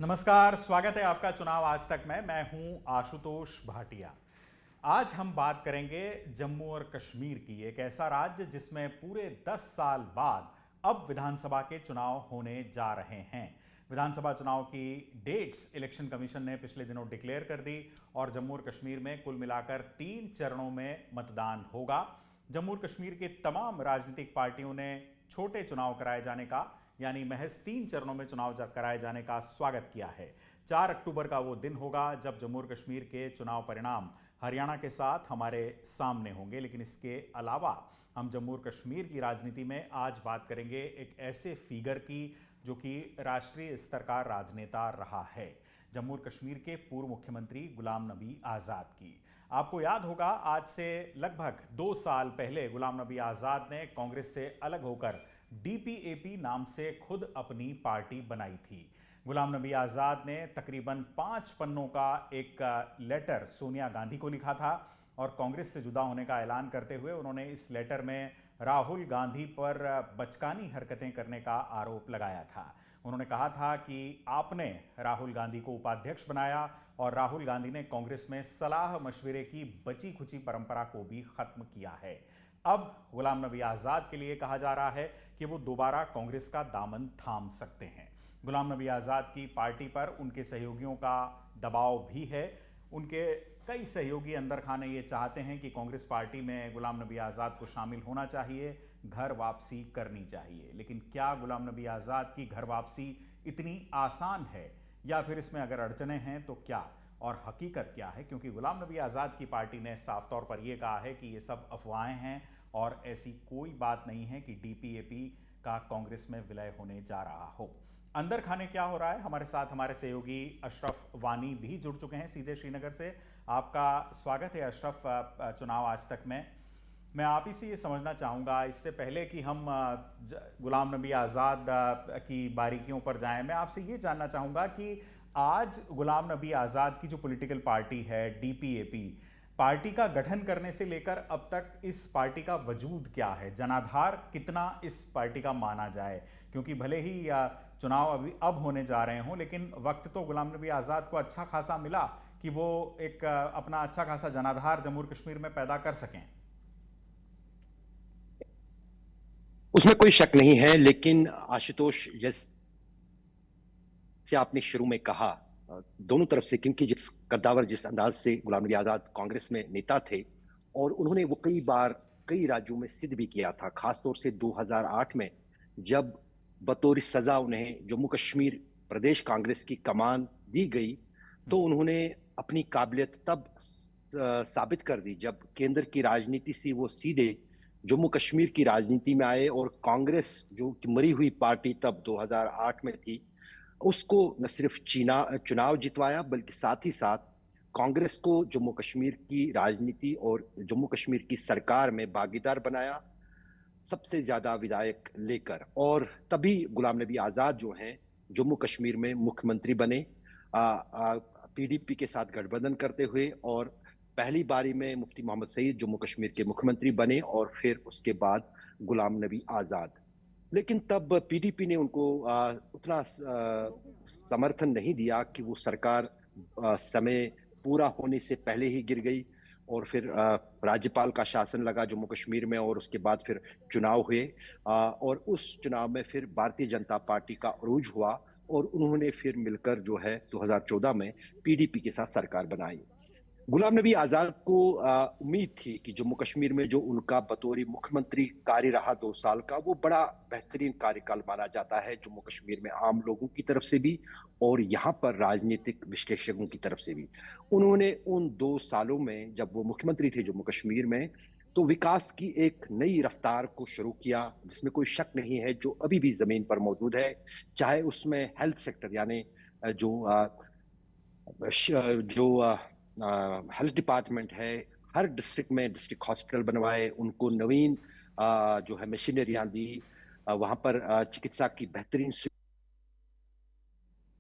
नमस्कार, स्वागत है आपका चुनाव आज तक में। मैं हूं आशुतोष भाटिया। आज हम बात करेंगे जम्मू और कश्मीर की, एक ऐसा राज्य जिसमें पूरे 10 साल बाद अब विधानसभा के चुनाव होने जा रहे हैं। विधानसभा चुनाव की डेट्स इलेक्शन कमीशन ने पिछले दिनों डिक्लेयर कर दी और जम्मू और कश्मीर में कुल मिलाकर 3 चरणों में मतदान होगा। जम्मू और कश्मीर के तमाम राजनीतिक पार्टियों ने छोटे चुनाव कराए जाने का, यानी महज 3 चरणों में चुनाव कराए जाने का स्वागत किया है। 4 अक्टूबर का वो दिन होगा जब जम्मू और कश्मीर के चुनाव परिणाम हरियाणा के साथ हमारे सामने होंगे। लेकिन इसके अलावा हम जम्मू और कश्मीर की राजनीति में आज बात करेंगे एक ऐसे फिगर की जो कि राष्ट्रीय स्तर का राजनेता रहा है, जम्मू और कश्मीर के पूर्व मुख्यमंत्री गुलाम नबी आज़ाद की। आपको याद होगा, आज से लगभग 2 साल पहले गुलाम नबी आज़ाद ने कांग्रेस से अलग होकर डीपीएपी नाम से खुद अपनी पार्टी बनाई थी। गुलाम नबी आज़ाद ने तकरीबन 5 पन्नों का एक लेटर सोनिया गांधी को लिखा था और कांग्रेस से जुदा होने का ऐलान करते हुए उन्होंने इस लेटर में राहुल गांधी पर बचकानी हरकतें करने का आरोप लगाया था। उन्होंने कहा था कि आपने राहुल गांधी को उपाध्यक्ष बनाया और राहुल गांधी ने कांग्रेस में सलाह मशविरे की बची खुची परंपरा को भी खत्म किया है। अब गुलाम नबी आज़ाद के लिए कहा जा रहा है कि वो दोबारा कांग्रेस का दामन थाम सकते हैं। गुलाम नबी आज़ाद की पार्टी पर उनके सहयोगियों का दबाव भी है। उनके कई सहयोगी अंदर खाने ये चाहते हैं कि कांग्रेस पार्टी में गुलाम नबी आज़ाद को शामिल होना चाहिए, घर वापसी करनी चाहिए। लेकिन क्या गुलाम नबी आज़ाद की घर वापसी इतनी आसान है, या फिर इसमें अगर अड़चने हैं तो क्या, और हकीकत क्या है? क्योंकि गुलाम नबी आज़ाद की पार्टी ने साफ तौर पर यह कहा है कि ये सब अफवाहें हैं और ऐसी कोई बात नहीं है कि डीपीएपी का कांग्रेस में विलय होने जा रहा हो। अंदर खाने क्या हो रहा है, हमारे साथ हमारे सहयोगी अशरफ वानी भी जुड़ चुके हैं सीधे श्रीनगर से। आपका स्वागत है अशरफ चुनाव आज तक में। मैं आप ही से ये समझना चाहूँगा, इससे पहले कि हम गुलाम नबी आज़ाद की बारीकियों पर जाएं, मैं आपसे ये जानना चाहूँगा कि आज गुलाम नबी आज़ाद की जो पॉलिटिकल पार्टी है डीपीएपी, पार्टी का गठन करने से लेकर अब तक इस पार्टी का वजूद क्या है, जनाधार कितना इस पार्टी का माना जाए? क्योंकि भले ही चुनाव अभी अब होने जा रहे हों, लेकिन वक्त तो गुलाम नबी आज़ाद को अच्छा खासा मिला कि वो एक अपना अच्छा खासा जनाधार जम्मू और कश्मीर में पैदा कर सकें। उसमें कोई शक नहीं है, लेकिन आशुतोष, जैसे आपने शुरू में कहा, दोनों तरफ से, क्योंकि जिस अंदाज से गुलाम नबी आजाद कांग्रेस में नेता थे और उन्होंने वो कई बार कई राज्यों में सिद्ध भी किया था, खासतौर से 2008 में जब बतौर सजा उन्हें जम्मू कश्मीर प्रदेश कांग्रेस की कमान दी गई, तो उन्होंने अपनी काबिलियत तब साबित कर दी जब केंद्र की राजनीति से वो सीधे जम्मू कश्मीर की राजनीति में आए और कांग्रेस, जो कि मरी हुई पार्टी तब 2008 में थी, उसको न सिर्फ चुनाव जितवाया, बल्कि साथ ही साथ कांग्रेस को जम्मू कश्मीर की राजनीति और जम्मू कश्मीर की सरकार में भागीदार बनाया, सबसे ज्यादा विधायक लेकर। और तभी गुलाम नबी आजाद जो हैं जम्मू कश्मीर में मुख्यमंत्री बने, पीडीपी के साथ गठबंधन करते हुए, और पहली बारी में मुफ्ती मोहम्मद सईद जम्मू कश्मीर के मुख्यमंत्री बने और फिर उसके बाद गुलाम नबी आजाद। लेकिन तब पीडीपी ने उनको उतना समर्थन नहीं दिया कि वो सरकार समय पूरा होने से पहले ही गिर गई, और फिर राज्यपाल का शासन लगा जम्मू कश्मीर में, और उसके बाद फिर चुनाव हुए, और उस चुनाव में फिर भारतीय जनता पार्टी का अरूज हुआ और उन्होंने फिर मिलकर जो है 2014 में पीडीपी के साथ सरकार बनाई। गुलाम नबी आजाद को उम्मीद थी कि जम्मू कश्मीर में जो उनका बतौर मुख्यमंत्री कार्य रहा 2 साल का, वो बड़ा बेहतरीन कार्यकाल माना जाता है जम्मू कश्मीर में आम लोगों की तरफ से भी और यहाँ पर राजनीतिक विश्लेषकों की तरफ से भी। उन्होंने उन 2 सालों में, जब वो मुख्यमंत्री थे जम्मू कश्मीर में, तो विकास की एक नई रफ्तार को शुरू किया, जिसमें कोई शक नहीं है, जो अभी भी जमीन पर मौजूद है। चाहे उसमें हेल्थ सेक्टर, यानी जो हेल्थ डिपार्टमेंट है, हर डिस्ट्रिक्ट में डिस्ट्रिक्ट हॉस्पिटल बनवाए, उनको नवीन जो है मशीनरियां दी, वहां पर चिकित्सा की बेहतरीन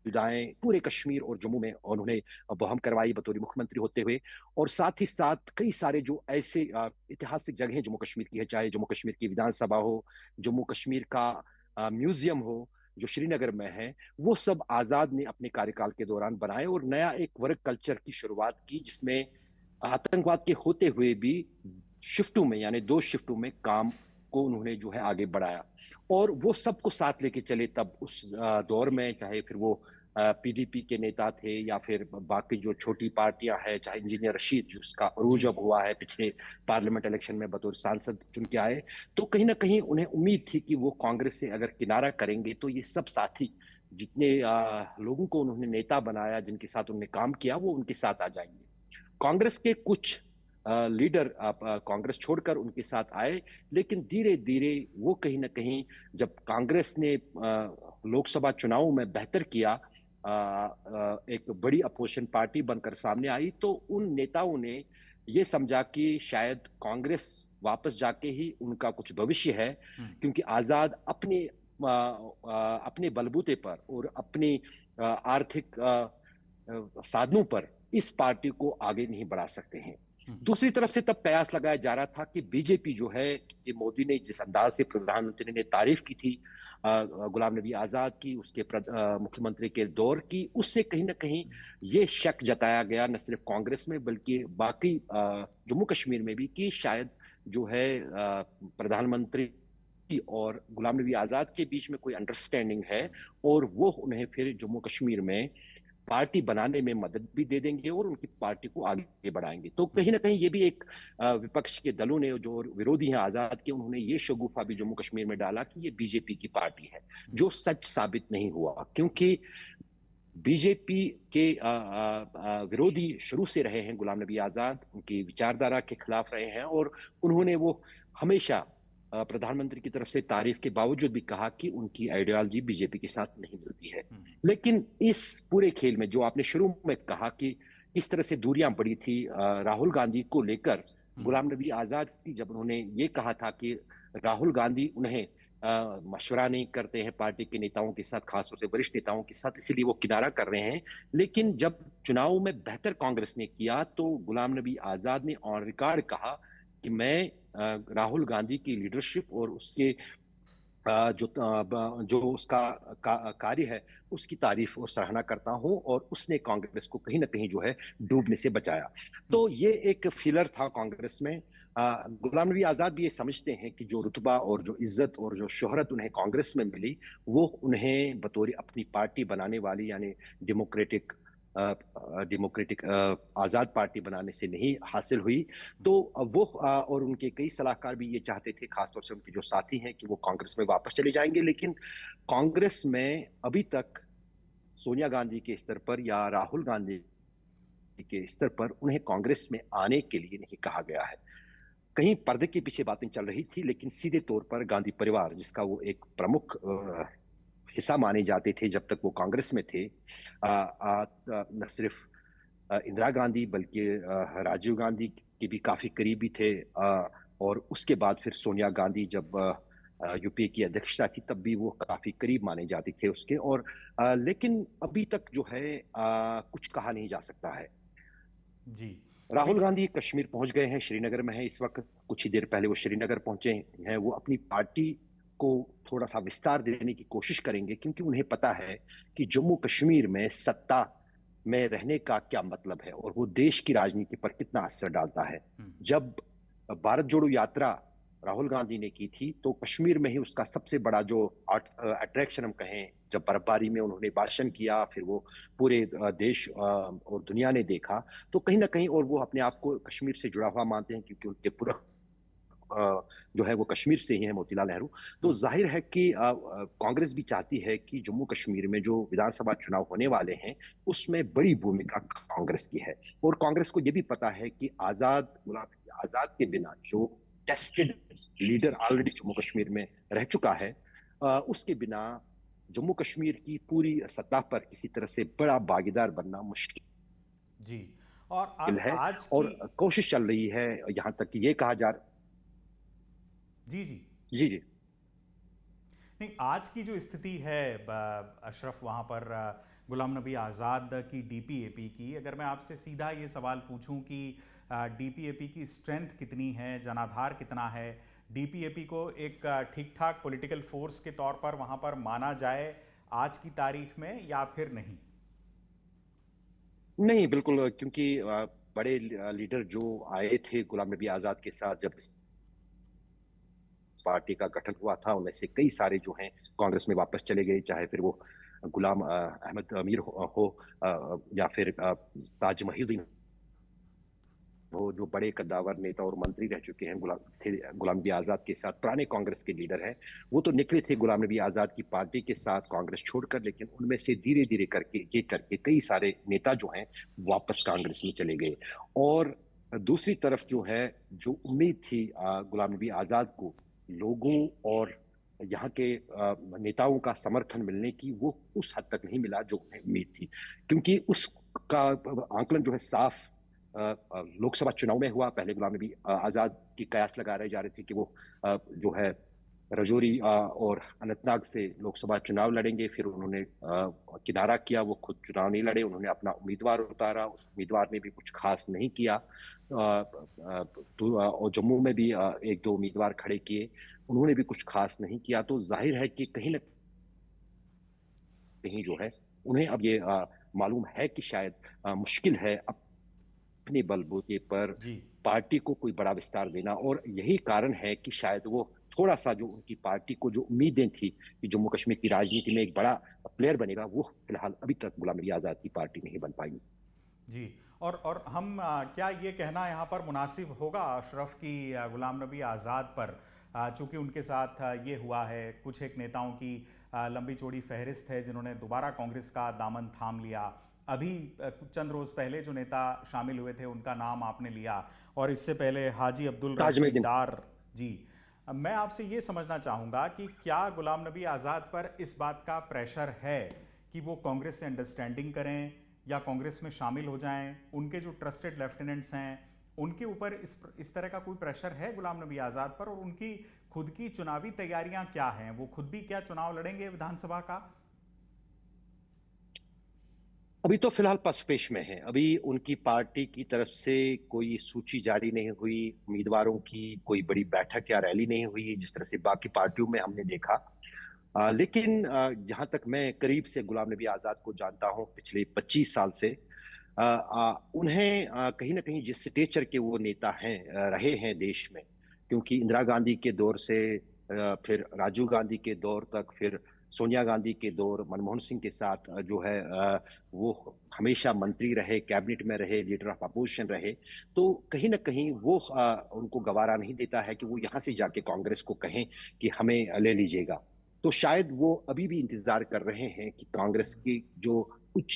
सुविधाएं पूरे कश्मीर और जम्मू में उन्होंने बहम करवाई बतौर मुख्यमंत्री होते हुए। और साथ ही साथ कई सारे जो ऐसे ऐतिहासिक जगहें जम्मू कश्मीर की है, चाहे जम्मू कश्मीर की विधानसभा हो, जम्मू कश्मीर का म्यूजियम हो, जो श्रीनगर में है, वो सब आजाद ने अपने कार्यकाल के दौरान बनाए और नया एक वर्क कल्चर की शुरुआत की, जिसमें आतंकवाद के होते हुए भी शिफ्टों में, यानी 2 शिफ्टों में काम को उन्होंने जो है आगे बढ़ाया और वो सबको साथ लेके चले। तब उस दौर में चाहे फिर वो पीडीपी के नेता थे या फिर बाकी जो छोटी पार्टियां हैं, चाहे इंजीनियर रशीद जिसका अरूज जी। अब हुआ है पिछले पार्लियामेंट इलेक्शन में बतौर सांसद चुन के आए, तो कहीं ना कहीं उन्हें उम्मीद थी कि वो कांग्रेस से अगर किनारा करेंगे तो ये सब साथी जितने लोगों को उन्होंने नेता बनाया, जिनके साथ उन्होंने काम किया, वो उनके साथ आ जाएंगे। कांग्रेस के कुछ लीडर कांग्रेस छोड़कर उनके साथ आए, लेकिन धीरे धीरे वो कहीं ना कहीं जब कांग्रेस ने लोकसभा चुनावों में बेहतर किया, एक बड़ी अपोजिशन पार्टी बनकर सामने आई, तो उन नेताओं ने ये समझा कि शायद कांग्रेस वापस जाके ही उनका कुछ भविष्य है, हम्म। क्योंकि आजाद अपने बलबूते पर और अपनी आर्थिक साधनों पर इस पार्टी को आगे नहीं बढ़ा सकते हैं। हम्म। दूसरी तरफ से तब कयास लगाया जा रहा था कि बीजेपी जो है, कि मोदी ने जिस अंदाज से प्रधानमंत्री ने तारीफ की थी गुलाम नबी आजाद की, उसके मुख्यमंत्री के दौर की, उससे कहीं ना कहीं ये शक जताया गया न सिर्फ कांग्रेस में बल्कि बाकी जम्मू कश्मीर में भी, कि शायद जो है प्रधानमंत्री और गुलाम नबी आजाद के बीच में कोई अंडरस्टैंडिंग है और वो उन्हें फिर जम्मू कश्मीर में पार्टी बनाने में मदद भी दे देंगे और उनकी पार्टी को आगे बढ़ाएंगे। तो कहीं ना कहीं ये भी एक विपक्ष के दलों ने, जो विरोधी हैं आजाद के, उन्होंने ये शगुफा भी जम्मू कश्मीर में डाला कि ये बीजेपी की पार्टी है, जो सच साबित नहीं हुआ, क्योंकि बीजेपी के विरोधी शुरू से रहे हैं गुलाम नबी आजाद, उनकी विचारधारा के खिलाफ रहे हैं और उन्होंने वो हमेशा प्रधानमंत्री की तरफ से तारीफ के बावजूद भी कहा कि उनकी आइडियोलॉजी बीजेपी के साथ नहीं मिलती है। लेकिन इस पूरे खेल में जो आपने शुरू में कहा कि किस तरह से दूरियां बढ़ी थी राहुल गांधी को लेकर, गुलाम नबी आजाद की जब उन्होंने ये कहा था कि राहुल गांधी उन्हें मशवरा नहीं करते हैं पार्टी के नेताओं के साथ, खासतौर से वरिष्ठ नेताओं के साथ, इसीलिए वो किनारा कर रहे हैं। लेकिन जब चुनाव में बेहतर कांग्रेस ने किया तो गुलाम नबी आजाद ने ऑन रिकॉर्ड कहा कि मैं राहुल गांधी की लीडरशिप और उसके जो उसका कार्य है उसकी तारीफ और सराहना करता हूं, और उसने कांग्रेस को कहीं ना कहीं जो है डूबने से बचाया। तो ये एक फिलर था कांग्रेस में। गुलाम नबी आजाद भी ये समझते हैं कि जो रुतबा और जो इज्जत और जो शोहरत उन्हें कांग्रेस में मिली, वो उन्हें बतौर अपनी पार्टी बनाने वाली, यानी डेमोक्रेटिक डेमोक्रेटिक आजाद पार्टी बनाने से नहीं हासिल हुई। तो वो और उनके कई सलाहकार भी ये चाहते थे, खासतौर से उनके जो साथी हैं, कि वो कांग्रेस में वापस चले जाएंगे। लेकिन कांग्रेस में अभी तक सोनिया गांधी के स्तर पर या राहुल गांधी के स्तर पर उन्हें कांग्रेस में आने के लिए नहीं कहा गया है। कहीं पर्दे के पीछे बातें चल रही थी, लेकिन सीधे तौर पर गांधी परिवार, जिसका वो एक प्रमुख हिस्सा माने जाते थे जब तक वो कांग्रेस में थे, न सिर्फ इंदिरा गांधी बल्कि राजीव गांधी के भी काफी करीबी थे, और उसके बाद फिर सोनिया गांधी जब यूपीए की अध्यक्षता थी तब भी वो काफी करीब माने जाते थे उसके। और लेकिन अभी तक जो है कुछ कहा नहीं जा सकता है। जी। राहुल देखिए। गांधी कश्मीर पहुंच गए हैं, श्रीनगर में है इस वक्त, कुछ ही देर पहले वो श्रीनगर पहुंचे हैं। वो अपनी पार्टी को थोड़ा सा विस्तार देने की कोशिश करेंगे, क्योंकि उन्हें पता है कि जम्मू कश्मीर में सत्ता में रहने का क्या मतलब है और वो देश की राजनीति पर कितना असर डालता है। जब भारत जोड़ो यात्रा राहुल गांधी ने की थी, तो कश्मीर में ही उसका सबसे बड़ा जो अट्रैक्शन हम कहें, जब बर्फबारी में उन्होंने भाषण किया, फिर वो पूरे देश और दुनिया ने देखा, तो कहीं ना कहीं, और वो अपने आप को कश्मीर से जुड़ा हुआ मानते हैं क्योंकि उनके पूरा जो है वो कश्मीर से ही है, मोतीलाल नेहरू। तो जाहिर है कि कांग्रेस भी चाहती है कि जम्मू कश्मीर में जो विधानसभा चुनाव होने वाले हैं उसमें बड़ी भूमिका कांग्रेस की है। और कांग्रेस को यह भी पता है कि आजाद के बिना, जो tested leader already Jammu Kashmir में रह चुका है, उसके बिना जम्मू कश्मीर की पूरी सतह पर किसी तरह से बड़ा भागीदार बनना मुश्किल जी। और है। आज की। और कोशिश चल रही है, यहां तक कि ये कहा जा। जी जी। जी जी। नहीं, आज की जो स्थिति है अशरफ, वहाँ पर गुलाम नबी आज़ाद की डीपीएपी की, अगर मैं आपसे सीधा ये सवाल पूछूं कि डीपीएपी की स्ट्रेंथ कितनी है, जनाधार कितना है, डीपीएपी को एक ठीक ठाक पॉलिटिकल फोर्स के तौर पर वहां पर माना जाए आज की तारीख में, या फिर नहीं? नहीं, बिल्कुल, क्योंकि बड़े लीडर जो आए थे गुलाम नबी आज़ाद के साथ जब इस पार्टी का गठन हुआ था, उनमें से कई सारे जो हैं कांग्रेस में वापस चले गए, चाहे फिर वो गुलाम अहमद अमीर हो या फिर ताज महिउद्दीन वो जो बड़े कद्दावर नेता और मंत्री रह चुके हैं गुलाम नबी आज़ाद के साथ, पुराने कांग्रेस के लीडर हैं। वो तो निकले थे गुलाम नबी आज़ाद की पार्टी के साथ कांग्रेस छोड़कर, लेकिन उनमें से धीरे-धीरे करके कई सारे नेता जो हैं वापस कांग्रेस में चले गए। और दूसरी तरफ जो है, जो उम्मीद थी गुलाम नबी आज़ाद को लोगों और यहाँ के नेताओं का समर्थन मिलने की, वो उस हद तक नहीं मिला जो उन्हें उम्मीद थी। क्योंकि उसका आंकलन जो है साफ लोकसभा चुनाव में हुआ। पहले गुलाम नबी आज़ाद की कयास लगाए जा रहे थे कि वो जो है रजौरी और अनंतनाग से लोकसभा चुनाव लड़ेंगे। फिर उन्होंने किनारा किया, वो खुद चुनाव नहीं लड़े, उन्होंने अपना उम्मीदवार उतारा, उस उम्मीदवार ने भी कुछ खास नहीं किया। और जम्मू में भी एक दो उम्मीदवार खड़े किए, उन्होंने भी कुछ खास नहीं किया। तो जाहिर है कि कहीं ना कहीं जो है उन्हें अब ये मालूम है कि शायद मुश्किल है अपने बलबूते पर जी। पार्टी को कोई बड़ा विस्तार देना। और यही कारण है कि शायद वो थोड़ा सा जो उनकी पार्टी को जो उम्मीदें थी कि जम्मू कश्मीर की राजनीति में एक बड़ा प्लेयर बनेगा, वो फिलहाल अभी तक गुलाम नबी आज़ाद की पार्टी नहीं बन पाई। जी। और हम क्या ये कहना यहाँ पर मुनासिब होगा अशरफ की गुलाम नबी आज़ाद पर, चूंकि उनके साथ ये हुआ है, कुछ एक नेताओं की लंबी चौड़ी फहरिस्त है जिन्होंने दोबारा कांग्रेस का दामन थाम लिया। अभी चंद रोज़ पहले जो नेता शामिल हुए थे उनका नाम आपने लिया, और इससे पहले हाजी अब्दुल ताज में रशीद दिन डार जी। अब मैं आपसे ये समझना चाहूँगा कि क्या गुलाम नबी आज़ाद पर इस बात का प्रेशर है कि वो कांग्रेस से अंडरस्टैंडिंग करें या कांग्रेस में शामिल हो जाएं? उनके जो ट्रस्टेड लेफ्टिनेंट्स हैं उनके ऊपर इस तरह का कोई प्रेशर है गुलाम नबी आज़ाद पर? और उनकी खुद की चुनावी तैयारियां क्या हैं? वो खुद भी क्या चुनाव लड़ेंगे विधानसभा का? अभी तो फिलहाल पसपेश में है। अभी उनकी पार्टी की तरफ से कोई सूची जारी नहीं हुई, उम्मीदवारों की कोई बड़ी बैठक या रैली नहीं हुई जिस तरह से बाकी पार्टियों में हमने देखा। लेकिन जहां तक मैं करीब से गुलाम नबी आज़ाद को जानता हूं पिछले 25 साल से, उन्हें कहीं ना कहीं जिस स्टेचर के वो नेता हैं रहे हैं देश में, क्योंकि इंदिरा गांधी के दौर से फिर राजीव गांधी के दौर तक, फिर सोनिया गांधी के दौर, मनमोहन सिंह के साथ जो है वो हमेशा मंत्री रहे, कैबिनेट में रहे, लीडर ऑफ अपोजिशन रहे। तो कहीं ना कहीं वो उनको गवारा नहीं देता है कि वो यहाँ से जाके कांग्रेस को कहें कि हमें ले लीजिएगा। तो शायद वो अभी भी इंतजार कर रहे हैं कि कांग्रेस की जो उच्च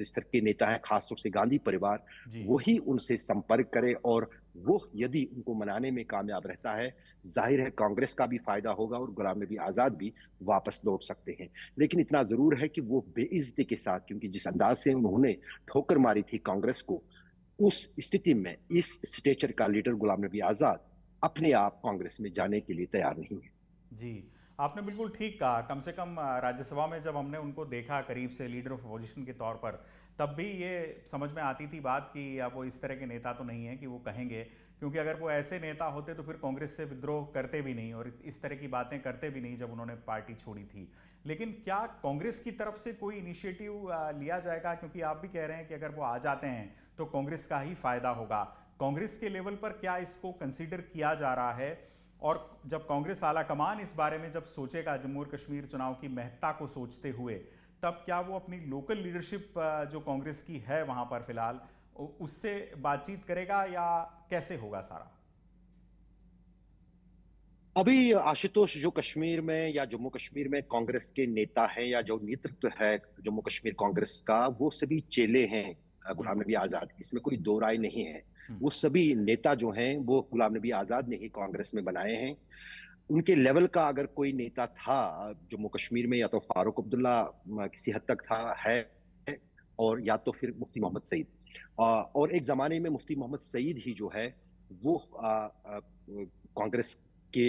स्तर के नेता हैं, खासतौर से गांधी परिवार, जी। वही उनसे संपर्क करे। और वो यदि उनको मनाने में कामयाब रहता है, जाहिर है कांग्रेस का भी फायदा होगा और गुलाम नबी आज़ाद भी वापस लौट सकते हैं। लेकिन इतना जरूर है कि वो बेइज्जती के साथ, क्योंकि जिस अंदाज से उन्होंने ठोकर मारी थी कांग्रेस को, उस स्थिति में इस स्टेचर का लीडर गुलाम नबी आज़ाद अपने आप कांग्रेस में जाने के लिए तैयार नहीं है। जी, आपने बिल्कुल ठीक कहा। कम से कम राज्यसभा में जब हमने उनको देखा करीब से लीडर ऑफ अपोजिशन के तौर पर, तब भी ये समझ में आती थी बात कि अब वो इस तरह के नेता तो नहीं है कि वो कहेंगे, क्योंकि अगर वो ऐसे नेता होते तो फिर कांग्रेस से विद्रोह करते भी नहीं और इस तरह की बातें करते भी नहीं जब उन्होंने पार्टी छोड़ी थी। लेकिन क्या कांग्रेस की तरफ से कोई इनिशिएटिव लिया जाएगा? क्योंकि आप भी कह रहे हैं कि अगर वो आ जाते हैं तो कांग्रेस का ही फायदा होगा। कांग्रेस के लेवल पर क्या इसको कंसीडर किया जा रहा है? और जब कांग्रेस आलाकमान इस बारे में जब सोचेगा, जम्मू और कश्मीर चुनाव की महत्ता को सोचते हुए, तब क्या वो अपनी लोकल लीडरशिप जो कांग्रेस की है वहां पर फिलहाल उससे बातचीत करेगा, या कैसे होगा सारा? अभी आशुतोष, जो कश्मीर में या जम्मू कश्मीर में कांग्रेस के नेता हैं या जो नेतृत्व है जम्मू कश्मीर कांग्रेस का, वो सभी चेले हैं गुलाम नबी आजाद, इसमें कोई दो राय नहीं है। हम्म। वो सभी नेता जो हैं वो गुलाम नबी आजाद ने ही कांग्रेस में बनाए हैं। उनके लेवल का अगर कोई नेता था जम्मू कश्मीर में, या तो फारूक अब्दुल्ला किसी हद तक था है, और या तो फिर मुफ्ती मोहम्मद सईद। और एक जमाने में मुफ्ती मोहम्मद सईद ही जो है वो कांग्रेस के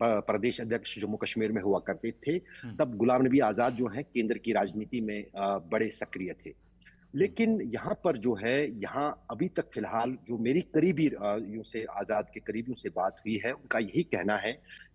प्रदेश अध्यक्ष जम्मू कश्मीर में हुआ करते थे। हम्म। तब गुलाम नबी आजाद जो हैं केंद्र की राजनीति में बड़े सक्रिय थे। लेकिन यहाँ पर जो है, यहाँ अभी तक फिलहाल जो मेरी करीबी यूँ से आज़ाद के करीबियों से बात हुई है, उनका यही कहना है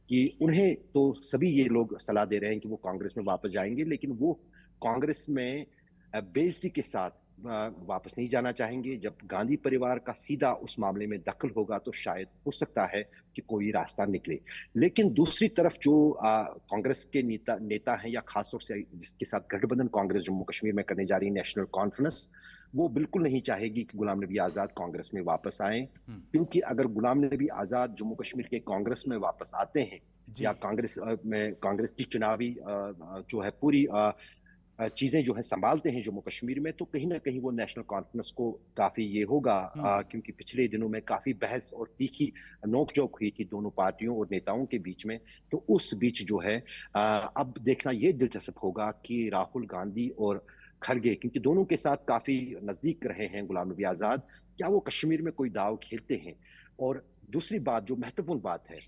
कि उन्हें तो सभी ये लोग सलाह दे रहे हैं कि वो कांग्रेस में वापस जाएँगे, लेकिन वो कांग्रेस में बेइज़्ज़ती के साथ वापस नहीं जाना चाहेंगे। जब गांधी परिवार का सीधा उस मामले में दखल होगा, तो शायद हो सकता है कि कोई रास्ता निकले। लेकिन दूसरी तरफ जो कांग्रेस के नेता नेता हैं, या खासतौर से जिसके साथ गठबंधन कांग्रेस जम्मू कश्मीर में करने जा रही है, नेशनल कॉन्फ्रेंस, वो बिल्कुल नहीं चाहेगी कि गुलाम नबी आज़ाद कांग्रेस में वापस आएँ। हम्म। क्योंकि अगर गुलाम नबी आज़ाद जम्मू कश्मीर के कांग्रेस में वापस आते हैं, जी। या कांग्रेस की चुनावी जो है पूरी चीज़ें जो है सँभालते हैं जम्मू कश्मीर में, तो कहीं न कहीं वो नेशनल कॉन्फ्रेंस को काफ़ी ये होगा, हम्म। क्योंकि पिछले दिनों में काफ़ी बहस और तीखी नोक-झोंक हुई थी दोनों पार्टियों और नेताओं के बीच में। तो उस बीच जो है अब देखना ये दिलचस्प होगा कि राहुल गांधी और खरगे, क्योंकि दोनों के साथ काफ़ी नज़दीक रहे हैं गुलाम नबी आज़ाद, क्या वो कश्मीर में कोई दाँव खेलते हैं? और दूसरी बात, जो महत्वपूर्ण बात है,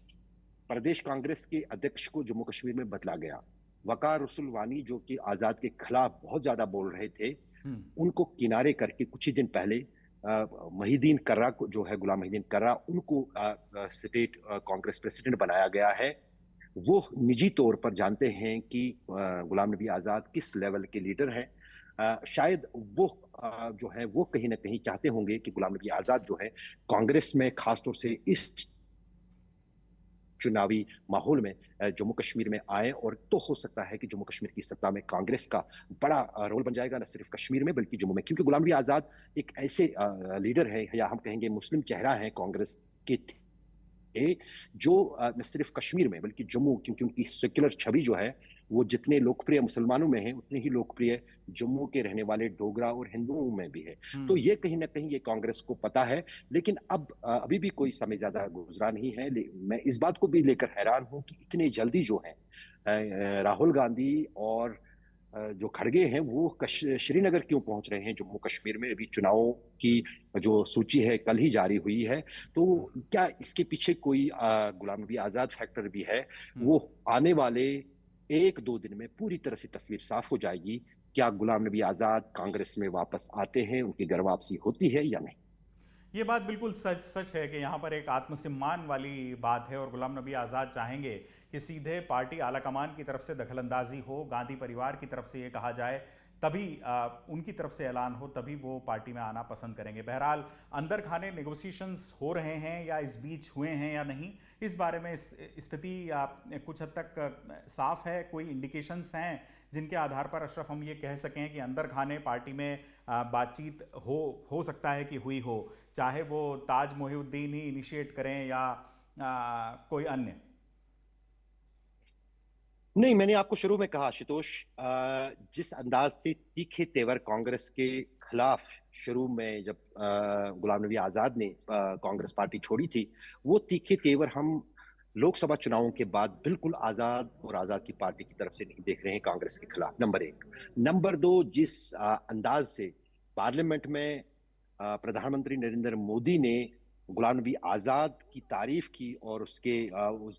प्रदेश कांग्रेस के अध्यक्ष को जम्मू कश्मीर में बदला गया। वकार रसूल वानी, जो कि आज़ाद के खिलाफ बहुत ज़्यादा बोल रहे थे, हम्म। उनको किनारे करके कुछ ही दिन पहले महिदीन कर्रा को, जो है गुलाम महिदीन कर्रा, उनको स्टेट कांग्रेस प्रेसिडेंट बनाया गया है। वो निजी तौर पर जानते हैं कि गुलाम नबी आज़ाद किस लेवल के लीडर हैं। शायद वो जो है वो कहीं न कहीं चाहते होंगे कि गुलाम नबी आज़ाद जो है कांग्रेस में, खास तौर से इस चुनावी माहौल में जम्मू कश्मीर में आए, और तो हो सकता है कि जम्मू कश्मीर की सत्ता में कांग्रेस का बड़ा रोल बन जाएगा, न सिर्फ कश्मीर में बल्कि जम्मू में। क्योंकि गुलाम नबी आज़ाद एक ऐसे लीडर है, या हम कहेंगे मुस्लिम चेहरा है कांग्रेस के जो न सिर्फ कश्मीर में बल्कि जम्मू, क्योंकि उनकी सेक्युलर छवि जो है, वो जितने लोकप्रिय मुसलमानों में है, उतने ही लोकप्रिय जम्मू के रहने वाले डोगरा और हिंदुओं में भी है। तो हम्म। ये कहीं न कहीं ये कांग्रेस को पता है। लेकिन अब अभी भी कोई समय ज़्यादा गुज़रा नहीं है। मैं इस बात को भी लेकर हैरान हूँ कि इतनी जल्दी जो है राहुल गांधी और जो खड़गे हैं, वो श्रीनगर क्यों पहुंच रहे हैं जम्मू कश्मीर में? अभी चुनावों की जो सूची है कल ही जारी हुई है। तो क्या इसके पीछे कोई गुलाम नबी आज़ाद फैक्टर भी है? हम्म। वो आने वाले 1-2 दिन में पूरी तरह से तस्वीर साफ हो जाएगी। क्या गुलाम नबी आज़ाद कांग्रेस में वापस आते हैं, उनकी घर वापसी होती है या नहीं? ये बात बिल्कुल सच सच है कि यहाँ पर एक आत्मसम्मान वाली बात है और गुलाम नबी आज़ाद चाहेंगे कि सीधे पार्टी आलाकमान की तरफ से दखलंदाजी हो, गांधी परिवार की तरफ से ये कहा जाए, तभी उनकी तरफ से ऐलान हो, तभी वो पार्टी में आना पसंद करेंगे। बहरहाल अंदर खाने नेगोशिएशंस हो रहे हैं या इस बीच हुए हैं या नहीं, इस बारे में स्थिति कुछ हद तक साफ है। कोई इंडिकेशंस हैं जिनके आधार पर अशरफ हम ये कह सकें कि अंदर खाने पार्टी में बातचीत हो सकता है कि हुई हो, चाहे वो ताज मोहिउद्दीन ही इनिशिएट करें या कोई अन्य। नहीं, मैंने आपको शुरू में कहा आशुतोष, जिस अंदाज से तीखे तेवर कांग्रेस के खिलाफ शुरू में जब गुलाम नबी आज़ाद ने कांग्रेस पार्टी छोड़ी थी, वो तीखे तेवर हम लोकसभा चुनावों के बाद बिल्कुल आज़ाद और आज़ाद की पार्टी की तरफ से नहीं देख रहे हैं कांग्रेस के खिलाफ, नंबर 1। नंबर 2, जिस अंदाज से पार्लियामेंट में प्रधानमंत्री नरेंद्र मोदी ने गुलाम नबी आज़ाद की तारीफ की, और उस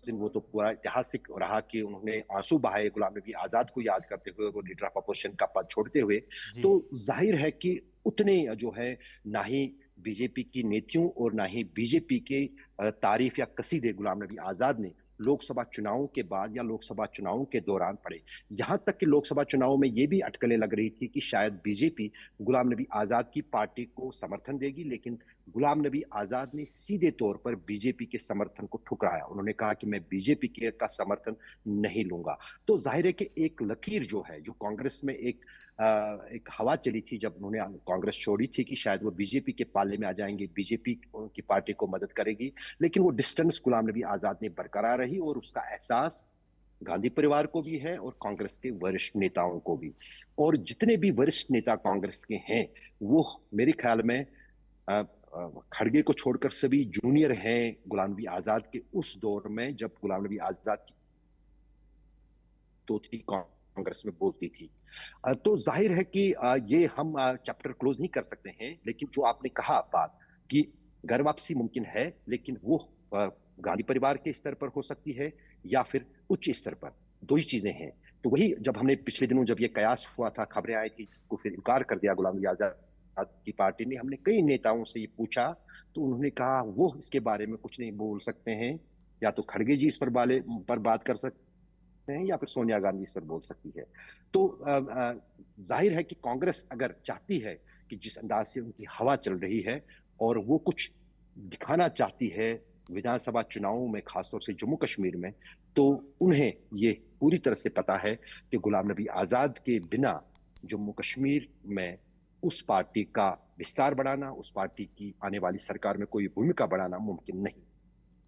दिन वो तो पूरा ऐतिहासिक रहा कि उन्होंने आंसू बहाए गुलाम नबी आज़ाद को याद करते हुए, वो लीडर ऑफ अपोजिशन का पद छोड़ते हुए। जी। तो जाहिर है कि उतने जो है, ना ही बीजेपी की नीतियों और ना ही बीजेपी के तारीफ या कसीदे गुलाम नबी आज़ाद ने लोकसभा चुनावों के बाद या लोकसभा चुनावों के दौरान पड़े। यहाँ तक कि लोकसभा चुनावों में ये भी अटकलें लग रही थी कि शायद बीजेपी गुलाम नबी आज़ाद की पार्टी को समर्थन देगी, लेकिन गुलाम नबी आज़ाद ने सीधे तौर पर बीजेपी के समर्थन को ठुकराया। उन्होंने कहा कि मैं बीजेपी के का समर्थन नहीं लूंगा। तो जाहिर है कि एक लकीर जो है, जो कांग्रेस में एक हवा चली थी जब उन्होंने कांग्रेस छोड़ी थी, कि शायद वो बीजेपी के पाले में आ जाएंगे, बीजेपी उनकी पार्टी को मदद करेगी। लेकिन वो डिस्टेंस गुलाम नबी आज़ाद ने बरकरार रही, और उसका एहसास गांधी परिवार को भी है और कांग्रेस के वरिष्ठ नेताओं को भी। और जितने भी वरिष्ठ नेता कांग्रेस के हैं, वो मेरे ख्याल में खड़गे को छोड़कर सभी जूनियर हैं गुलाम नबी आज़ाद के उस दौर में, जब गुलाम नबी आज़ाद की तो थी कांग्रेस में बोलती थी। तो जाहिर है कि ये हम चैप्टर क्लोज नहीं कर सकते हैं, लेकिन जो आपने कहा बात कि घर वापसी मुमकिन है, लेकिन वो गांधी परिवार के स्तर पर हो सकती है या फिर उच्च स्तर पर, दो ही चीजें हैं। तो वही जब हमने पिछले दिनों जब ये कयास हुआ था, खबरें आई थी, जिसको फिर इनकार कर दिया गुलाम नबी आज़ाद की पार्टी ने, हमने कई नेताओं से ये पूछा, तो उन्होंने कहा वो इसके बारे में कुछ नहीं बोल सकते हैं। या तो खड़गे जी इस पर बात कर सकते हैं, या फिर सोनिया गांधी इस पर बोल सकती है। तो जाहिर है कि कांग्रेस अगर चाहती है कि जिस अंदाज से उनकी हवा चल रही है और वो कुछ दिखाना चाहती है विधानसभा चुनावों में, खासतौर से जम्मू कश्मीर में, तो उन्हें ये पूरी तरह से पता है कि गुलाम नबी आजाद के बिना जम्मू कश्मीर में उस पार्टी का विस्तार बढ़ाना, उस पार्टी की आने वाली सरकार में कोई भूमिका बढ़ाना मुमकिन नहीं।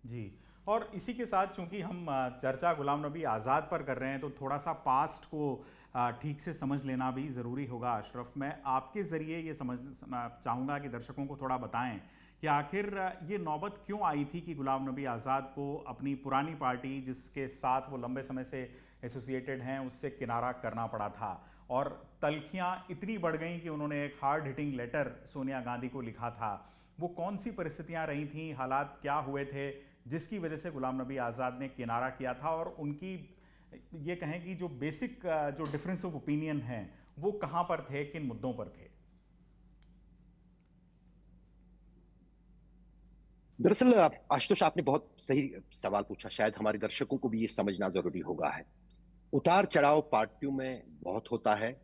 जी। और इसी के साथ चूंकि हम चर्चा गुलाम नबी आज़ाद पर कर रहे हैं, तो थोड़ा सा पास्ट को ठीक से समझ लेना भी ज़रूरी होगा। अशरफ, मैं आपके ज़रिए ये समझना चाहूँगा कि दर्शकों को थोड़ा बताएं कि आखिर ये नौबत क्यों आई थी कि गुलाम नबी आज़ाद को अपनी पुरानी पार्टी, जिसके साथ वो लंबे समय से एसोसिएटेड हैं, उससे किनारा करना पड़ा था, और तल्खियाँ इतनी बढ़ गईं कि उन्होंने एक hard hitting letter Sonia Gandhi को लिखा था। वो कौन सी परिस्थितियां रही थीं, हालात क्या हुए थे जिसकी वजह से गुलाम नबी आज़ाद ने किनारा किया था, और उनकी ये कहें कि जो बेसिक जो डिफरेंस ऑफ ओपिनियन है वो कहां पर थे, किन मुद्दों पर थे? दरअसल आशुतोष, आपने बहुत सही सवाल पूछा। शायद हमारे दर्शकों को भी ये समझना जरूरी होगा है। उतार चढ़ाव पार्टियों में बहुत होता है,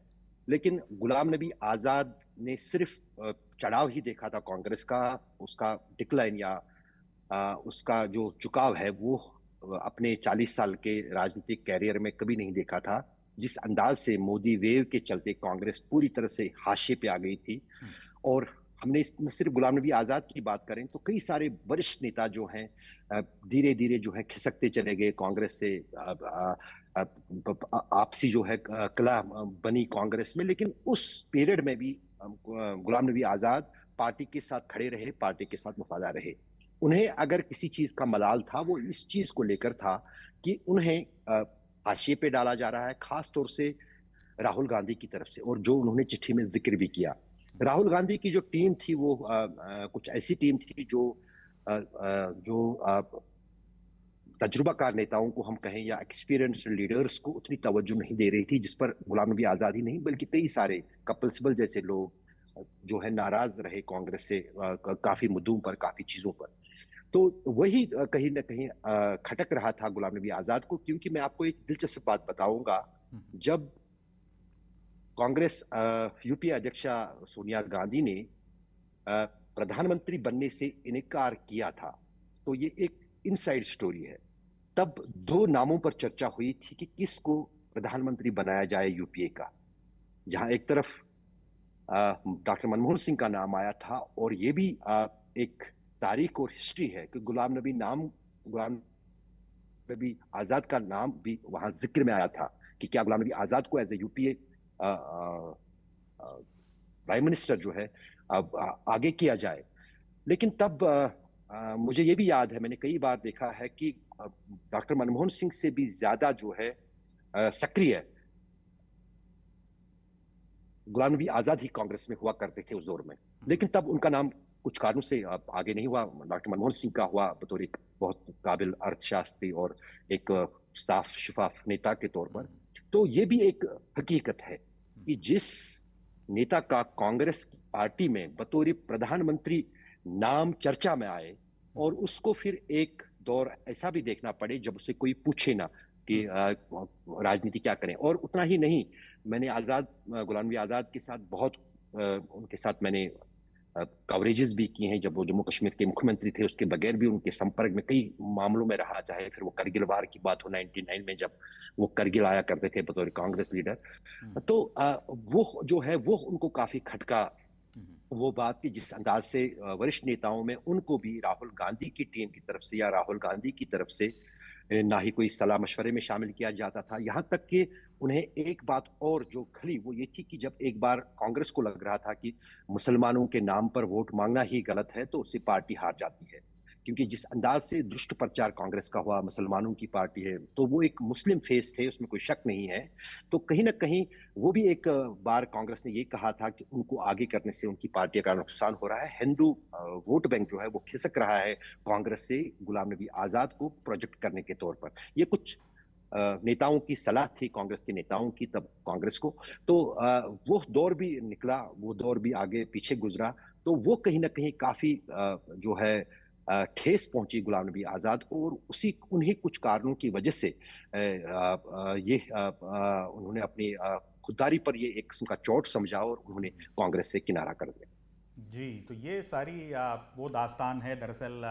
लेकिन गुलाम नबी आजाद ने सिर्फ चढ़ाव ही देखा था कांग्रेस का। उसका डिक्लाइन या उसका जो झुकाव है वो अपने 40 साल के राजनीतिक कैरियर में कभी नहीं देखा था। जिस अंदाज से मोदी वेव के चलते कांग्रेस पूरी तरह से हाशिए पे आ गई थी, और हमने न सिर्फ गुलाम नबी आजाद की बात करें तो कई सारे वरिष्ठ नेता जो हैं धीरे धीरे जो है खिसकते चले गए कांग्रेस से। आपसी जो है कला बनी कांग्रेस में, लेकिन उस पीरियड में भी गुलाम नबी आजाद पार्टी के साथ खड़े रहे, पार्टी के साथ वफादार रहे। उन्हें अगर किसी चीज का मलाल था वो इस चीज को लेकर था कि उन्हें हाशिए पे डाला जा रहा है, खास तौर से राहुल गांधी की तरफ से, और जो उन्होंने चिट्ठी में जिक्र भी किया। राहुल गांधी की जो टीम थी वो कुछ ऐसी टीम थी जो तजुर्बाकार नेताओं को हम कहें या एक्सपीरियंस्ड लीडर्स को उतनी तवज्जो नहीं दे रही थी, जिस पर गुलाम नबी आजाद ही नहीं बल्कि कई सारे कपिल सिब्बल जैसे लोग जो है नाराज रहे कांग्रेस से काफी मुद्दों पर, काफी चीजों पर। तो वही कहीं ना कहीं खटक रहा था गुलाम नबी आजाद को। क्योंकि मैं आपको एक दिलचस्प बात बताऊंगा, जब कांग्रेस यूपीए अध्यक्षा सोनिया गांधी ने प्रधानमंत्री बनने से इनकार किया था, तो ये एक इनसाइड स्टोरी है। तब दो नामों पर चर्चा हुई थी कि किसको प्रधानमंत्री बनाया जाए यूपीए का। जहां एक तरफ डॉक्टर मनमोहन सिंह का नाम आया था, और ये भी एक तारीख और हिस्ट्री है कि गुलाम नबी आजाद का नाम भी वहां जिक्र में आया था कि क्या गुलाम नबी आजाद को as a UPA prime minister जो है अब आगे किया जाए। लेकिन तब मुझे ये भी याद है, मैंने कई बार देखा है कि डॉक्टर मनमोहन सिंह से भी ज्यादा जो है सक्रिय गुलाम नबी आजाद ही कांग्रेस में हुआ करते थे उस दौर में। लेकिन तब उनका नाम कुछ कारणों से आगे नहीं हुआ, डॉक्टर मनमोहन सिंह का हुआ बतौर एक बहुत काबिल अर्थशास्त्री और एक साफ शफाफ नेता के तौर पर। तो ये भी एक हकीकत है कि जिस नेता का कांग्रेस की पार्टी में बतौर प्रधानमंत्री नाम चर्चा में आए, और उसको फिर एक दौर ऐसा भी देखना पड़े जब उसे कोई पूछे ना कि राजनीति क्या करें। और उतना ही नहीं, मैंने गुलाम नबी आजाद के साथ बहुत उनके साथ मैंने कवरेजेस भी किए हैं। जब वो जम्मू कश्मीर के मुख्यमंत्री थे, उसके बगैर भी उनके संपर्क में कई मामलों में रहा, चाहे फिर वो करगिल वार की बात हो 99 में जब वो करगिल आया करते थे बतौर कांग्रेस लीडर। तो वो जो है वो उनको काफी खटका वो बात कि जिस अंदाज से वरिष्ठ नेताओं में उनको भी राहुल गांधी की टीम की तरफ से या राहुल गांधी की तरफ से ना ही कोई सलाह मशवरे में शामिल किया जाता था। यहाँ तक कि उन्हें एक बात और जो खली वो ये थी कि जब एक बार कांग्रेस को लग रहा था कि मुसलमानों के नाम पर वोट मांगना ही गलत है, तो उससे पार्टी हार जाती है। क्योंकि जिस अंदाज से दुष्ट प्रचार कांग्रेस का हुआ, मुसलमानों की पार्टी है, तो वो एक मुस्लिम फेस थे, उसमें कोई शक नहीं है। तो कहीं ना कहीं वो भी एक बार कांग्रेस ने ये कहा था कि उनको आगे करने से उनकी पार्टी का नुकसान हो रहा है। हिंदू वोट बैंक जो है वो खिसक रहा है कांग्रेस से गुलाम नबी आजाद को प्रोजेक्ट करने के तौर पर। ये कुछ नेताओं की सलाह थी, कांग्रेस के नेताओं की तब कांग्रेस को। तो वो दौर भी निकला, वो दौर भी आगे पीछे गुजरा। तो वो कहीं न कहीं काफ़ी जो है ठेस पहुँची गुलाम नबी आज़ाद, और उसी उन्हीं कुछ कारणों की वजह से उन्होंने अपनी खुददारी पर ये एक किस्म का चोट समझा और उन्होंने कांग्रेस से किनारा कर दिया। जी, तो ये सारी वो दास्तान है दरअसल,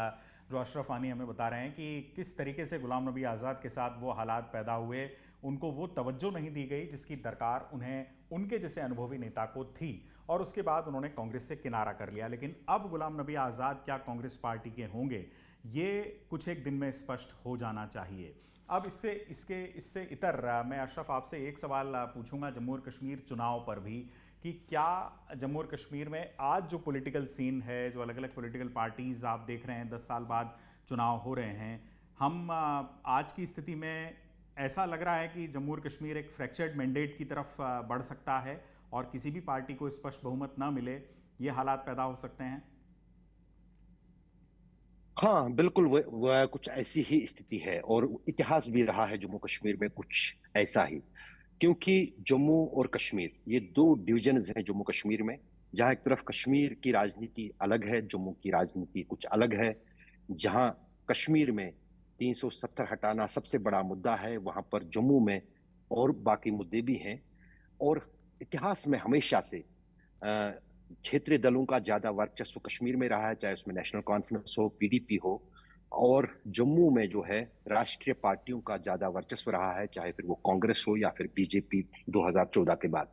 जो अशरफ आनी हमें बता रहे हैं कि किस तरीके से गुलाम नबी आज़ाद के साथ वो हालात पैदा हुए, उनको वो तवज्जो नहीं दी गई जिसकी दरकार उन्हें उनके जैसे अनुभवी नेता को थी, और उसके बाद उन्होंने कांग्रेस से किनारा कर लिया। लेकिन अब गुलाम नबी आज़ाद क्या कांग्रेस पार्टी के होंगे, ये कुछ एक दिन में स्पष्ट हो जाना चाहिए। अब इससे इतर मैं अशरफ आपसे एक सवाल पूछूंगा जम्मू और कश्मीर चुनाव पर भी, कि क्या जम्मू और कश्मीर में आज जो पॉलिटिकल सीन है, जो अलग अलग पॉलिटिकल पार्टीज आप देख रहे हैं, 10 साल बाद चुनाव हो रहे हैं, हम आज की स्थिति में ऐसा लग रहा है कि जम्मू और कश्मीर एक फ्रैक्चर्ड मैंडेट की तरफ बढ़ सकता है और किसी भी पार्टी को स्पष्ट बहुमत ना मिले, ये हालात पैदा हो सकते हैं। हाँ, बिल्कुल वह कुछ ऐसी ही स्थिति है, और इतिहास भी रहा है जम्मू कश्मीर में कुछ ऐसा ही। क्योंकि जम्मू और कश्मीर ये 2 डिविजन्स हैं जम्मू कश्मीर में, जहाँ एक तरफ कश्मीर की राजनीति अलग है, जम्मू की राजनीति कुछ अलग है। जहाँ कश्मीर में 370 हटाना सबसे बड़ा मुद्दा है, वहाँ पर जम्मू में और बाकी मुद्दे भी हैं। और इतिहास में हमेशा से अ, क्षेत्रीय दलों का ज्यादा वर्चस्व कश्मीर में रहा है, चाहे उसमें नेशनल कॉन्फ्रेंस हो, पीडीपी हो। और जम्मू में जो है राष्ट्रीय पार्टियों का ज्यादा वर्चस्व रहा है, चाहे फिर वो कांग्रेस हो या फिर बीजेपी 2014 के बाद।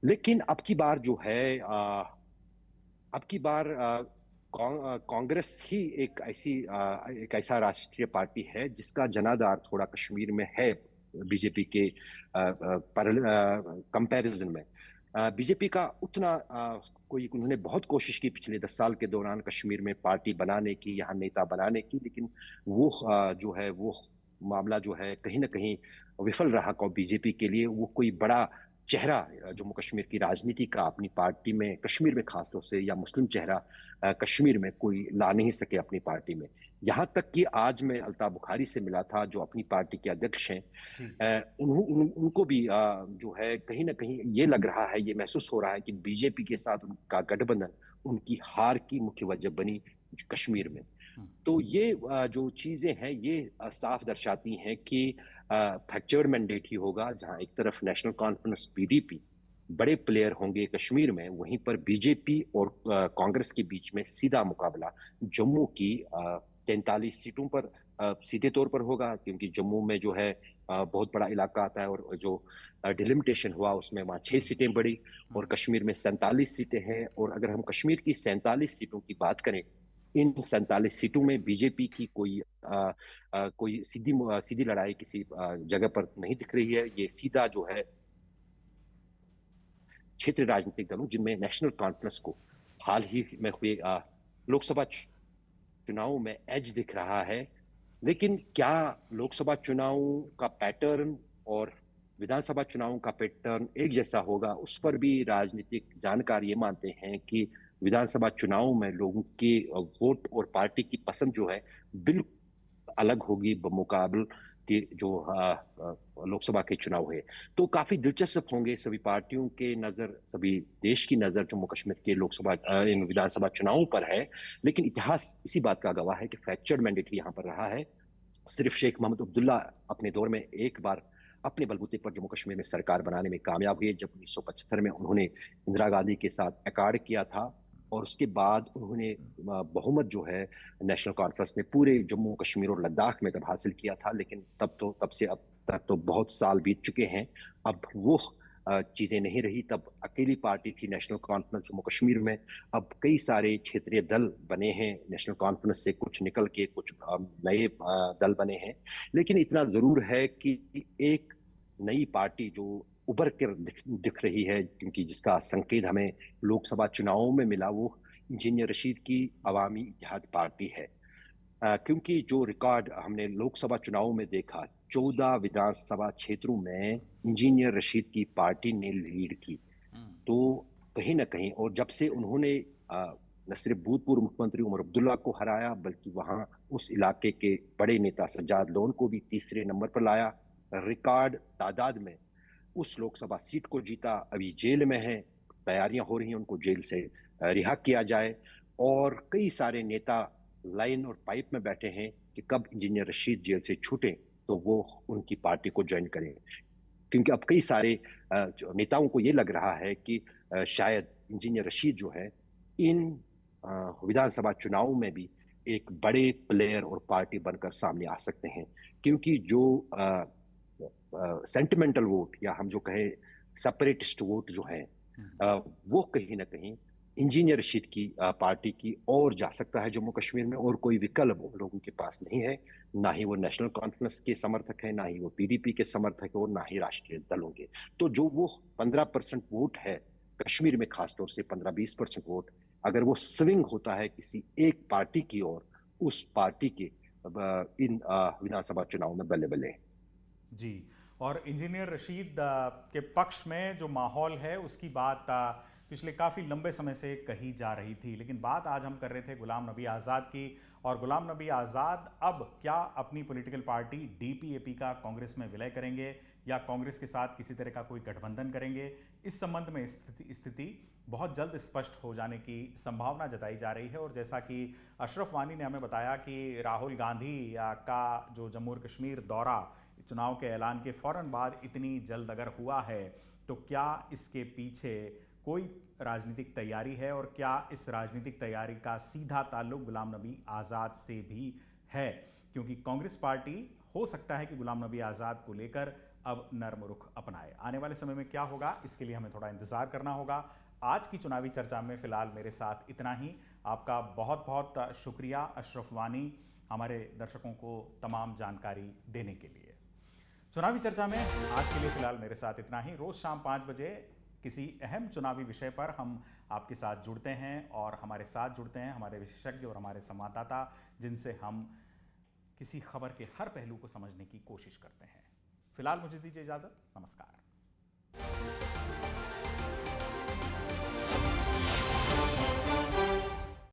लेकिन अब की बार जो है अब की बार कांग्रेस ही एक ऐसा राष्ट्रीय पार्टी है जिसका जनाधार थोड़ा कश्मीर में है, बीजेपी के कंपैरिजन में। बीजेपी का उतना कोई, उन्होंने बहुत कोशिश की पिछले 10 साल के दौरान कश्मीर में पार्टी बनाने की, यहाँ नेता बनाने की, लेकिन वो जो है वो मामला जो है कहीं ना कहीं विफल रहा। बीजेपी के लिए वो कोई बड़ा चेहरा जम्मू कश्मीर की राजनीति का अपनी पार्टी में, कश्मीर में खासतौर से, या मुस्लिम चेहरा कश्मीर में कोई ला नहीं सके अपनी पार्टी में। यहाँ तक कि आज मैं अल्ताफ बुखारी से मिला था, जो अपनी पार्टी के अध्यक्ष हैं। जी। उनको भी जो है कहीं ना कहीं ये लग रहा है, ये महसूस हो रहा है कि बीजेपी के साथ उनका गठबंधन उनकी हार की मुख्य वजह बनी कश्मीर में। हम्म। तो ये जो चीजें हैं ये साफ दर्शाती हैं कि फ्रैक्चर्ड मैंडेट ही होगा, जहां एक तरफ नेशनल कॉन्फ्रेंस पीडीपी बड़े प्लेयर होंगे कश्मीर में, वहीं पर बीजेपी और कांग्रेस के बीच में सीधा मुकाबला जम्मू की 43 सीटों पर सीधे तौर पर होगा। क्योंकि जम्मू में जो है बहुत बड़ा इलाका आता है, और जो डिलिमिटेशन हुआ उसमें वहाँ 6 सीटें बढ़ी, और कश्मीर में 47 सीटें हैं। और अगर हम कश्मीर की 47 सीटों की बात करें, इन 47 सीटों में बीजेपी की कोई सीधी लड़ाई किसी जगह पर नहीं दिख रही है। ये सीधा जो है क्षेत्रीय राजनीतिक दलों, जिनमें नेशनल कॉन्फ्रेंस को हाल ही में हुए लोकसभा चुनावों में एज दिख रहा है। लेकिन क्या लोकसभा चुनाव का पैटर्न और विधानसभा चुनाव का पैटर्न एक जैसा होगा, उस पर भी राजनीतिक जानकार ये मानते हैं कि विधानसभा चुनाव में लोगों के वोट और पार्टी की पसंद जो है बिल्कुल अलग होगी बमुकाबल के जो लोकसभा के चुनाव है। तो काफी दिलचस्प होंगे सभी पार्टियों के नजर, सभी देश की नजर जम्मू कश्मीर के लोकसभा इन विधानसभा चुनावों पर है। लेकिन इतिहास इसी बात का गवाह है कि फ्रैक्चर्ड मैंडेट ही यहाँ पर रहा है। सिर्फ शेख मोहम्मद अब्दुल्ला अपने दौर में एक बार अपने बलबूते पर जम्मू कश्मीर में सरकार बनाने में कामयाब हुए, जब 1975 में उन्होंने इंदिरा गांधी के साथ एकॉर्ड किया था। और उसके बाद उन्होंने बहुमत जो है नेशनल कॉन्फ्रेंस ने पूरे जम्मू कश्मीर और लद्दाख में तब हासिल किया था। लेकिन तब से अब तक तो बहुत साल बीत चुके हैं। अब वो चीजें नहीं रही। तब अकेली पार्टी थी नेशनल कॉन्फ्रेंस जम्मू कश्मीर में। अब कई सारे क्षेत्रीय दल बने हैं नेशनल कॉन्फ्रेंस से, कुछ निकल के कुछ नए दल बने हैं। लेकिन इतना जरूर है कि एक नई पार्टी जो उभर कर दिख रही है, क्योंकि जिसका संकेत हमें लोकसभा चुनावों में मिला, वो इंजीनियर रशीद की अवामी इत्तेहाद पार्टी है। क्योंकि जो रिकॉर्ड हमने लोकसभा चुनाव में देखा, 14 विधानसभा क्षेत्रों में इंजीनियर रशीद की पार्टी ने लीड की। तो कहीं ना कहीं, और जब से उन्होंने न सिर्फ भूतपूर्व मुख्यमंत्री उमर अब्दुल्ला को हराया, बल्कि वहां उस इलाके के बड़े नेता सज्जाद लोन को भी तीसरे नंबर पर लाया, रिकॉर्ड तादाद में उस लोकसभा सीट को जीता, अभी जेल में है, तैयारियां हो रही हैं उनको जेल से रिहा किया जाए। और कई सारे नेता लाइन और पाइप में बैठे हैं कि कब इंजीनियर रशीद जेल से छूटे तो वो उनकी पार्टी को ज्वाइन करें। क्योंकि अब कई सारे जो नेताओं को ये लग रहा है कि शायद इंजीनियर रशीद जो है इन विधानसभा चुनावों में भी एक बड़े प्लेयर और पार्टी बनकर सामने आ सकते हैं। क्योंकि जो सेंटिमेंटल वोट या हम जो कहें सेपरेटिस्ट वोट जो है हम्म। वो कहीं ना कहीं इंजीनियर रशीद की पार्टी की ओर जा सकता है। जम्मू कश्मीर में और कोई विकल्प उन लोगों के पास नहीं है। ना ही वो नेशनल कॉन्फ्रेंस के समर्थक है, ना ही वो पीडीपी के समर्थक है, और ना ही राष्ट्रीय दलों के। तो जो वो 15% वोट है कश्मीर में, खासतौर से 15-20% वोट अगर वो स्विंग होता है किसी एक पार्टी की ओर, उस पार्टी के इन विधानसभा चुनाव में बल्ले बल्ले। जी। और इंजीनियर रशीद के पक्ष में जो माहौल है उसकी बात पिछले काफ़ी लंबे समय से कही जा रही थी, लेकिन बात आज हम कर रहे थे गुलाम नबी आज़ाद की। और गुलाम नबी आज़ाद अब क्या अपनी पॉलिटिकल पार्टी डीपीएपी का कांग्रेस में विलय करेंगे या कांग्रेस के साथ किसी तरह का कोई गठबंधन करेंगे, इस संबंध में स्थिति बहुत जल्द स्पष्ट हो जाने की संभावना जताई जा रही है। और जैसा कि अशरफ वानी ने हमें बताया कि राहुल गांधी का जो जम्मू और कश्मीर दौरा चुनाव के ऐलान के फौरन बाद इतनी जल्द अगर हुआ है, तो क्या इसके पीछे कोई राजनीतिक तैयारी है और क्या इस राजनीतिक तैयारी का सीधा ताल्लुक गुलाम नबी आज़ाद से भी है? क्योंकि कांग्रेस पार्टी हो सकता है कि गुलाम नबी आज़ाद को लेकर अब नर्म रुख अपनाए। आने वाले समय में क्या होगा, इसके लिए हमें थोड़ा इंतजार करना होगा। आज की चुनावी चर्चा में फिलहाल मेरे साथ इतना ही। आपका बहुत बहुत शुक्रिया अशरफ वानी, हमारे दर्शकों को तमाम जानकारी देने के लिए। चुनावी चर्चा में आज के लिए फिलहाल मेरे साथ इतना ही। रोज शाम 5 बजे किसी अहम चुनावी विषय पर हम आपके साथ जुड़ते हैं और हमारे साथ जुड़ते हैं हमारे विशेषज्ञ और हमारे संवाददाता, जिनसे हम किसी खबर के हर पहलू को समझने की कोशिश करते हैं। फिलहाल मुझे दीजिए इजाजत। नमस्कार।